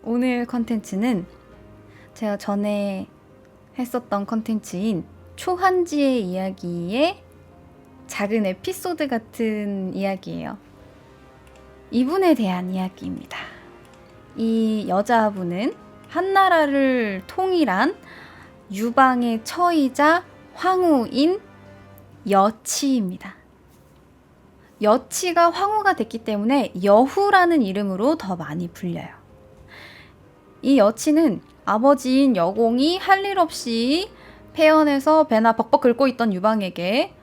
오늘 컨텐츠는 제가 전에 했었던 컨텐츠인 초한지의 이야기의 작은 에피소드 같은 이야기예요. 이분에 대한 이야기입니다. 이 여자분은 한나라를 통일한 유방의 처이자 황후인 여치입니다. 여치가 황후가 됐기 때문에 여후라는 이름으로 더 많이 불려요. 이 여치는 아버지인 여공이 할 일 없이 폐연해서 배나 벅벅 긁고 있던 유방에게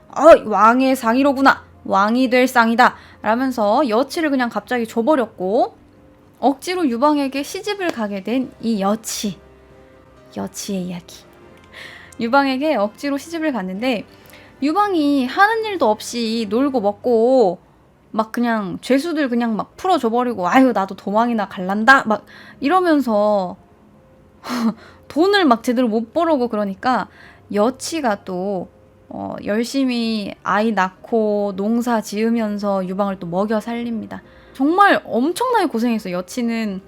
왕의 상이로구나, 왕이 될 상이다 라면서 여치를 그냥 갑자기 줘버렸고 억지로 유방에게 시집을 가게 된 이 여치의 이야기. 유방에게 억지로 시집을 갔는데 유방이 하는 일도 없이 놀고 먹고 막 그냥 죄수들 그냥 막 풀어줘버리고 아유 나도 도망이나 갈란다 막 이러면서 돈을 막 제대로 못 벌어오고 그러니까 여치가 또 열심히 아이 낳고 농사 지으면서 유방을 또 먹여 살립니다. 정말 엄청나게 고생했어요. 여치는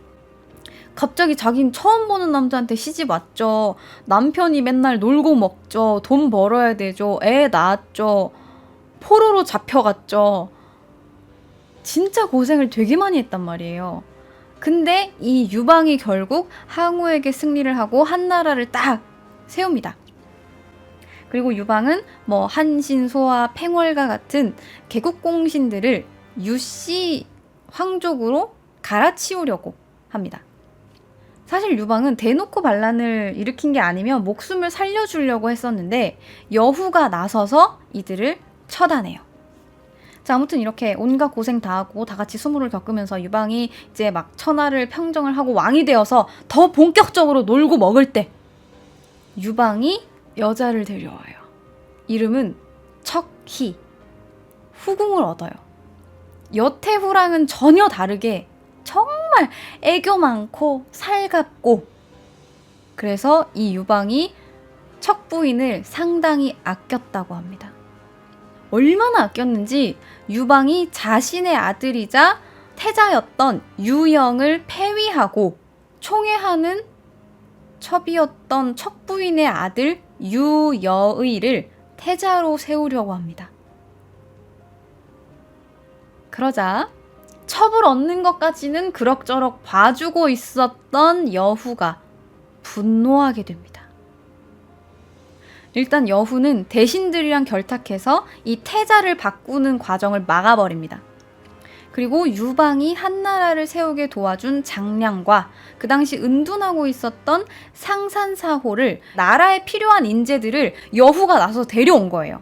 갑자기 자긴 처음 보는 남자한테 시집 왔죠. 남편이 맨날 놀고 먹죠. 돈 벌어야 되죠. 애 낳았죠. 포로로 잡혀갔죠. 진짜 고생을 되게 많이 했단 말이에요. 근데 이 유방이 결국 항우에게 승리를 하고 한나라를 딱 세웁니다. 그리고 유방은 뭐 한신, 소아, 팽월과 같은 개국공신들을 유씨 황족으로 갈아치우려고 합니다. 사실 유방은 대놓고 반란을 일으킨 게 아니면 목숨을 살려주려고 했었는데 여후가 나서서 이들을 처단해요. 자, 아무튼 이렇게 온갖 고생 다 하고 다 같이 수모를 겪으면서 유방이 이제 막 천하를 평정을 하고 왕이 되어서 더 본격적으로 놀고 먹을 때 유방이 여자를 데려와요. 이름은 척희. 후궁을 얻어요. 여태후랑은 전혀 다르게 정말 애교 많고 살갑고 그래서 이 유방이 척부인을 상당히 아꼈다고 합니다. 얼마나 아꼈는지 유방이 자신의 아들이자 태자였던 유영을 폐위하고 총애하는 첩이었던 척부인의 아들 유여의를 태자로 세우려고 합니다. 그러자 첩을 얻는 것까지는 그럭저럭 봐주고 있었던 여후가 분노하게 됩니다. 일단 여후는 대신들이랑 결탁해서 이 태자를 바꾸는 과정을 막아버립니다. 그리고 유방이 한나라를 세우게 도와준 장량과 그 당시 은둔하고 있었던 상산사호를 나라에 필요한 인재들을 여후가 나서 데려온 거예요.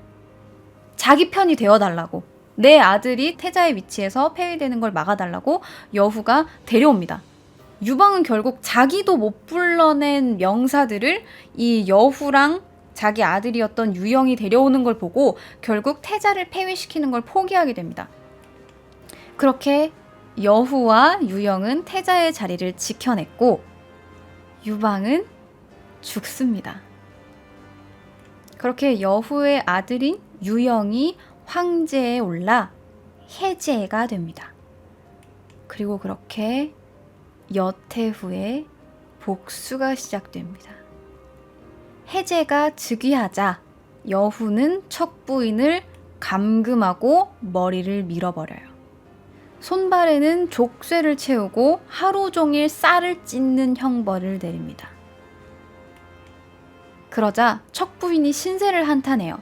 자기 편이 되어달라고. 내 아들이 태자의 위치에서 폐위되는 걸 막아달라고 여후가 데려옵니다. 유방은 결국 자기도 못 불러낸 명사들을 이 여후랑 자기 아들이었던 유영이 데려오는 걸 보고 결국 태자를 폐위시키는 걸 포기하게 됩니다. 그렇게 여후와 유영은 태자의 자리를 지켜냈고 유방은 죽습니다. 그렇게 여후의 아들인 유영이 황제에 올라 해제가 됩니다. 그리고 그렇게 여태후의 복수가 시작됩니다. 해제가 즉위하자 여후는 척부인을 감금하고 머리를 밀어버려요. 손발에는 족쇄를 채우고 하루 종일 쌀을 찢는 형벌을 내립니다. 그러자 척부인이 신세를 한탄해요.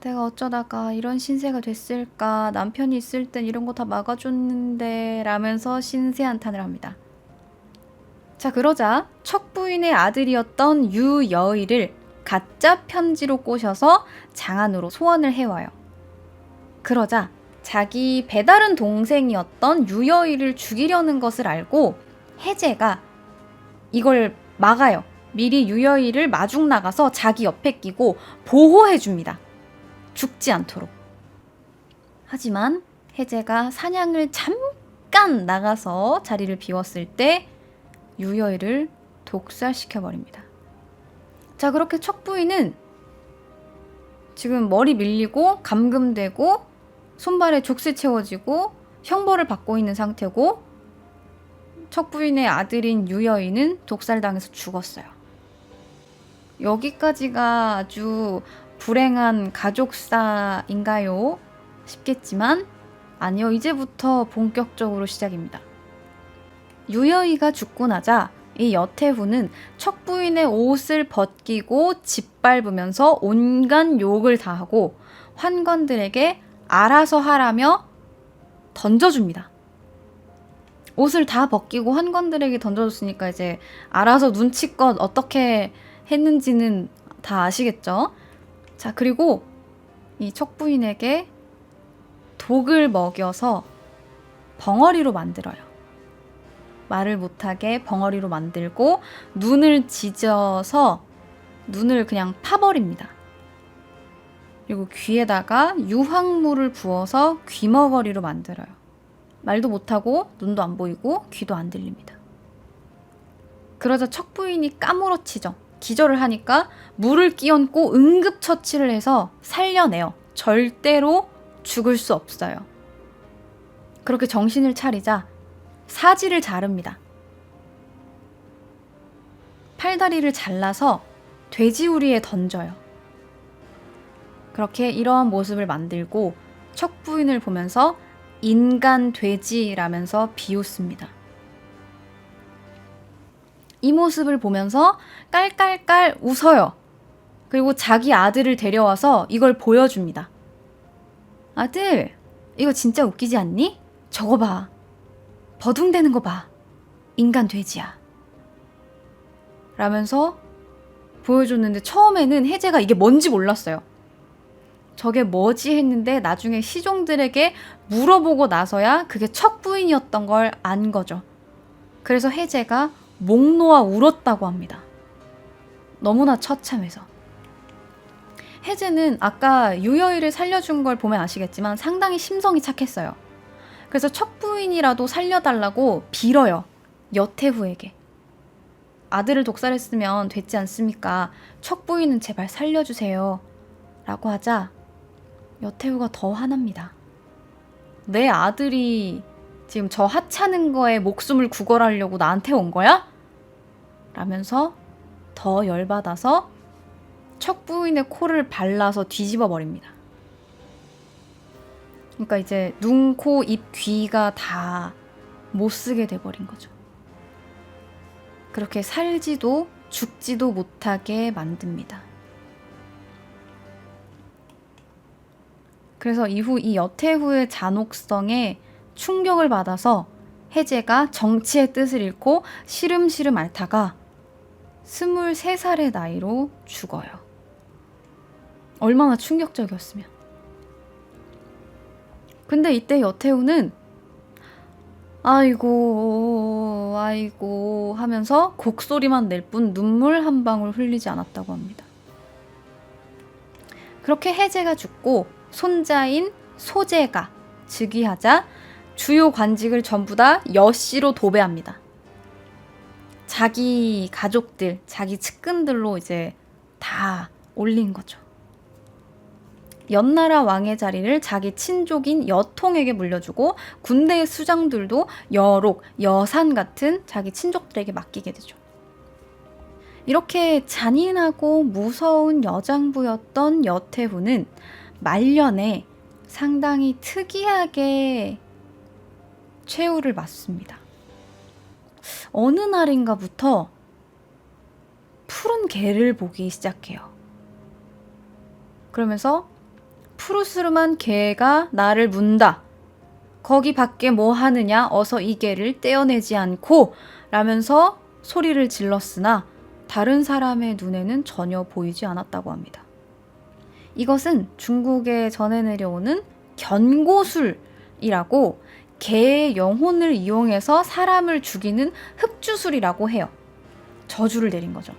내가 어쩌다가 이런 신세가 됐을까? 남편이 있을 땐 이런 거 다 막아줬는데 라면서 신세 한탄을 합니다. 자, 그러자 척부인의 아들이었던 유여의를 가짜 편지로 꼬셔서 장안으로 소환을 해와요. 그러자 자기 배다른 동생이었던 유여의를 죽이려는 것을 알고 해제가 이걸 막아요. 미리 유여의를 마중 나가서 자기 옆에 끼고 보호해줍니다. 죽지 않도록. 하지만 해제가 사냥을 잠깐 나가서 자리를 비웠을 때 유여의를 독살시켜버립니다. 자, 그렇게 척부인은 지금 머리 밀리고 감금되고 손발에 족쇄 채워지고 형벌을 받고 있는 상태고 척부인의 아들인 유여인은 독살당해서 죽었어요. 여기까지가 아주 불행한 가족사인가요? 싶겠지만 아니요, 이제부터 본격적으로 시작입니다. 유여이가 죽고 나자 이 여태후는 척부인의 옷을 벗기고 짓밟으면서 온갖 욕을 다 하고 환관들에게 알아서 하라며 던져줍니다. 옷을 다 벗기고 환관들에게 던져줬으니까 이제 알아서 눈치껏 어떻게 했는지는 다 아시겠죠? 자, 그리고 이 척부인에게 독을 먹여서 벙어리로 만들어요. 말을 못하게 벙어리로 만들고 눈을 찢어서 눈을 그냥 파버립니다. 그리고 귀에다가 유황물을 부어서 귀머거리로 만들어요. 말도 못하고 눈도 안 보이고 귀도 안 들립니다. 그러자 척부인이 까무러치죠. 기절을 하니까 물을 끼얹고 응급처치를 해서 살려내요. 절대로 죽을 수 없어요. 그렇게 정신을 차리자 사지를 자릅니다. 팔다리를 잘라서 돼지우리에 던져요. 그렇게 이러한 모습을 만들고 척부인을 보면서 인간 돼지라면서 비웃습니다. 이 모습을 보면서 깔깔깔 웃어요. 그리고 자기 아들을 데려와서 이걸 보여줍니다. 아들, 이거 진짜 웃기지 않니? 저거 봐. 버둥대는 거 봐. 인간 돼지야. 라면서 보여줬는데 처음에는 혜재가 이게 뭔지 몰랐어요. 저게 뭐지 했는데 나중에 시종들에게 물어보고 나서야 그게 척부인이었던 걸 안 거죠. 그래서 혜재가 목 놓아 울었다고 합니다. 너무나 처참해서. 혜재는 아까 유여이를 살려준 걸 보면 아시겠지만 상당히 심성이 착했어요. 그래서 척부인이라도 살려달라고 빌어요. 여태후에게. 아들을 독살했으면 됐지 않습니까? 척부인은 제발 살려주세요. 라고 하자 여태후가 더 화납니다. 내 아들이 지금 저 하찮은 거에 목숨을 구걸하려고 나한테 온 거야? 라면서 더 열받아서 척부인의 코를 발라서 뒤집어 버립니다. 그러니까 이제 눈, 코, 입, 귀가 다 못 쓰게 돼버린 거죠. 그렇게 살지도 죽지도 못하게 만듭니다. 그래서 이후 이 여태후의 잔혹성에 충격을 받아서 혜재가 정치의 뜻을 잃고 시름시름 앓다가 23살의 나이로 죽어요. 얼마나 충격적이었으면. 근데 이때 여태후는 아이고 아이고 하면서 곡소리만 낼 뿐 눈물 한 방울 흘리지 않았다고 합니다. 그렇게 혜재가 죽고 손자인 소재가 즉위하자 주요 관직을 전부 다 여씨로 도배합니다. 자기 가족들, 자기 측근들로 이제 다 올린 거죠. 연나라 왕의 자리를 자기 친족인 여통에게 물려주고 군대의 수장들도 여록, 여산 같은 자기 친족들에게 맡기게 되죠. 이렇게 잔인하고 무서운 여장부였던 여태후는 말년에 상당히 특이하게 최후를 맞습니다. 어느 날인가부터 푸른 개를 보기 시작해요. 그러면서 푸르스름한 개가 나를 문다. 거기 밖에 뭐 하느냐? 어서 이 개를 떼어내지 않고 라면서 소리를 질렀으나 다른 사람의 눈에는 전혀 보이지 않았다고 합니다. 이것은 중국에 전해 내려오는 견고술이라고 개의 영혼을 이용해서 사람을 죽이는 흑주술이라고 해요. 저주를 내린 거죠.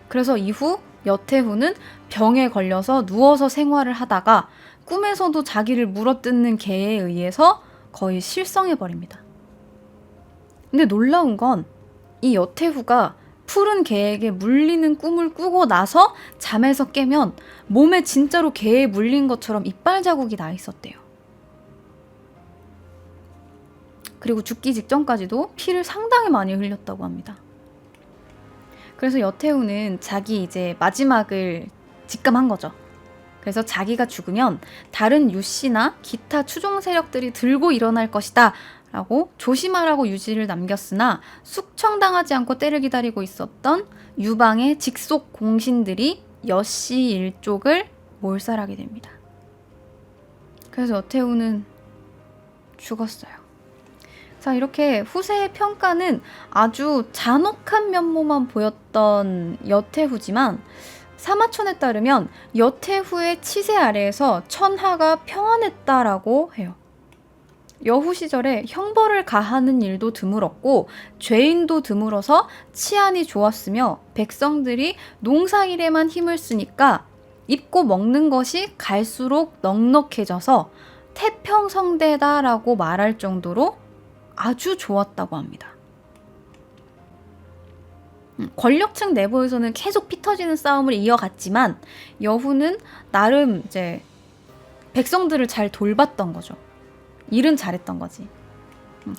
그래서 이후 여태후는 병에 걸려서 누워서 생활을 하다가 꿈에서도 자기를 물어뜯는 개에 의해서 거의 실성해버립니다. 근데 놀라운 건 이 여태후가 푸른 개에게 물리는 꿈을 꾸고 나서 잠에서 깨면 몸에 진짜로 개에 물린 것처럼 이빨 자국이 나 있었대요. 그리고 죽기 직전까지도 피를 상당히 많이 흘렸다고 합니다. 그래서 여태우는 자기 이제 마지막을 직감한 거죠. 그래서 자기가 죽으면 다른 유씨나 기타 추종 세력들이 들고 일어날 것이다 라고 조심하라고 유지를 남겼으나 숙청당하지 않고 때를 기다리고 있었던 유방의 직속 공신들이 여씨 일족을 몰살하게 됩니다. 그래서 여태우는 죽었어요. 자, 이렇게 후세의 평가는 아주 잔혹한 면모만 보였던 여태후지만 사마천에 따르면 여태후의 치세 아래에서 천하가 평안했다라고 해요. 여후 시절에 형벌을 가하는 일도 드물었고 죄인도 드물어서 치안이 좋았으며 백성들이 농사일에만 힘을 쓰니까 입고 먹는 것이 갈수록 넉넉해져서 태평성대다라고 말할 정도로 아주 좋았다고 합니다. 권력층 내부에서는 계속 피 터지는 싸움을 이어갔지만 여후는 나름 이제 백성들을 잘 돌봤던 거죠. 일은 잘했던 거지.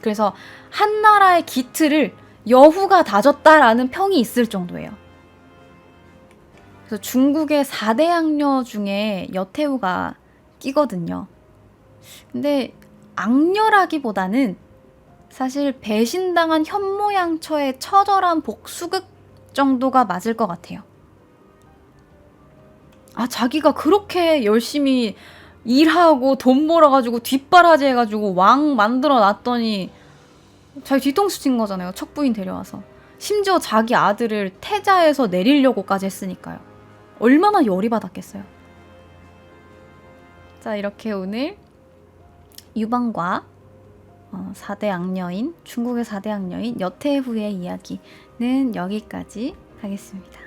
그래서 한나라의 기틀을 여후가 다졌다라는 평이 있을 정도예요. 그래서 중국의 4대 악녀 중에 여태후가 끼거든요. 근데 악녀라기보다는 사실 배신당한 현모양처의 처절한 복수극 정도가 맞을 것 같아요. 아, 자기가 그렇게 열심히 일하고 돈 벌어가지고 뒷바라지 해가지고 왕 만들어 놨더니 자기 뒤통수 친 거잖아요. 척부인 데려와서. 심지어 자기 아들을 태자에서 내리려고까지 했으니까요. 얼마나 열이 받았겠어요. 자, 이렇게 오늘 유방과 4대 악녀인 중국의 4대 악녀인 여태후의 이야기는 여기까지 하겠습니다.